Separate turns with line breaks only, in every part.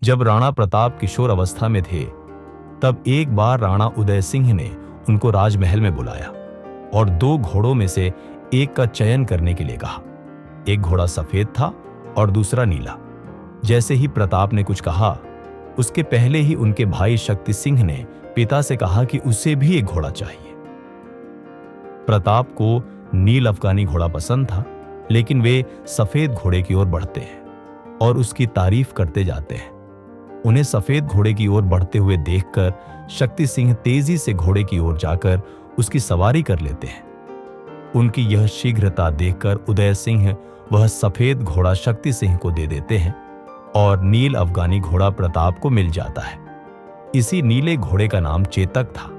जब राणा प्रताप किशोर अवस्था में थे, तब एक बार राणा उदय सिंह ने उनको राजमहल में बुलाया और 2 घोड़ों में से एक का चयन करने के लिए कहा। एक घोड़ा सफेद था और दूसरा नीला। जैसे ही प्रताप ने कुछ कहा, उसके पहले ही उनके भाई शक्ति सिंह ने पिता से कहा कि उसे भी एक घोड़ा चाहिए। प्रताप को नील अफगानी घोड़ा पसंद था, लेकिन वे सफेद घोड़े की ओर बढ़ते हैं और उसकी तारीफ करते जाते हैं। उन्हें सफेद घोड़े की ओर बढ़ते हुए देखकर शक्ति सिंह तेजी से घोड़े की ओर जाकर उसकी सवारी कर लेते हैं। उनकी यह शीघ्रता देखकर उदय सिंह वह सफेद घोड़ा शक्ति सिंह को दे देते हैं और नील अफगानी घोड़ा प्रताप को मिल जाता है। इसी नीले घोड़े का नाम चेतक था,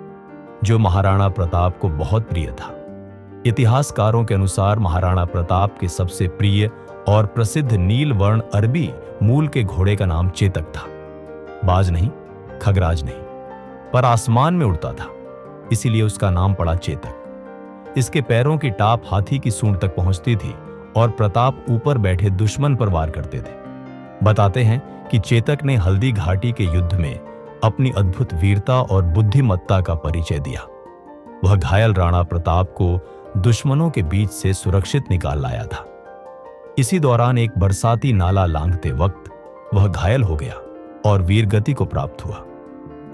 जो महाराणा प्रताप को बहुत प्रिय था। इतिहासकारों के अनुसार महाराणा प्रताप के सबसे प्रिय और प्रसिद्ध नील वर्ण अरबी मूल के घोड़े का नाम चेतक था। बाज नहीं, खगराज नहीं, पर आसमान में उड़ता था, इसीलिए उसका नाम पड़ा चेतक। इसके पैरों की टाप हाथी की सूंड तक पहुंचती थी और प्रताप ऊपर बैठे दुश्मन पर वार करते थे। बताते हैं कि चेतक ने हल्दी घाटी के युद्ध में अपनी अद्भुत वीरता और बुद्धिमत्ता का परिचय दिया। वह घायल राणा प्रताप को दुश्मनों के बीच से सुरक्षित निकाल लाया था। इसी दौरान एक बरसाती नाला लांघते वक्त वह घायल हो गया और वीरगति को प्राप्त हुआ।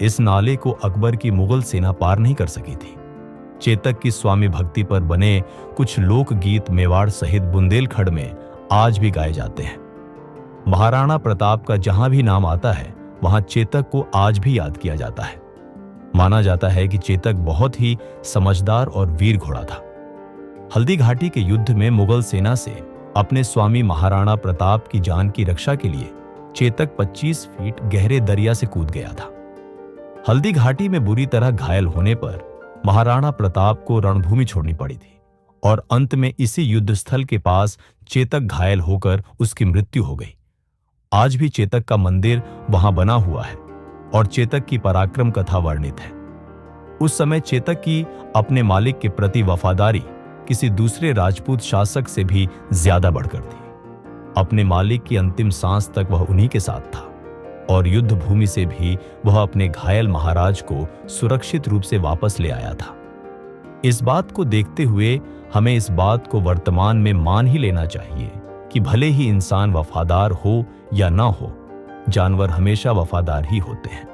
इस नाले को अकबर की मुगल सेना पार नहीं कर सकी थी। चेतक की स्वामी भक्ति पर बने कुछ लोकगीत मेवाड़ सहित बुंदेलखंड में आज भी गाए जाते हैं। महाराणा प्रताप का जहां भी नाम आता है, वहां चेतक को आज भी याद किया जाता है। माना जाता है कि चेतक बहुत ही समझदार और वीर घोड़ा था। हल्दी घाटी के युद्ध में मुगल सेना से अपने स्वामी महाराणा प्रताप की जान की रक्षा के लिए चेतक 25 फीट गहरे दरिया से कूद गया था। हल्दी घाटी में बुरी तरह घायल होने पर महाराणा प्रताप को रणभूमि छोड़नी पड़ी थी और अंत में इसी युद्ध स्थल के पास चेतक घायल होकर उसकी मृत्यु हो गई। आज भी चेतक का मंदिर वहां बना हुआ है और चेतक की पराक्रम कथा वर्णित है। उस समय चेतक की अपने मालिक के प्रति वफादारी किसी दूसरे राजपूत शासक से भी ज्यादा बढ़कर थी। अपने मालिक की अंतिम सांस तक वह उन्हीं के साथ था और युद्ध भूमि से भी वह अपने घायल महाराज को सुरक्षित रूप से वापस ले आया था। इस बात को देखते हुए हमें इस बात को वर्तमान में मान ही लेना चाहिए कि भले ही इंसान वफादार हो या ना हो, जानवर हमेशा वफादार ही होते हैं।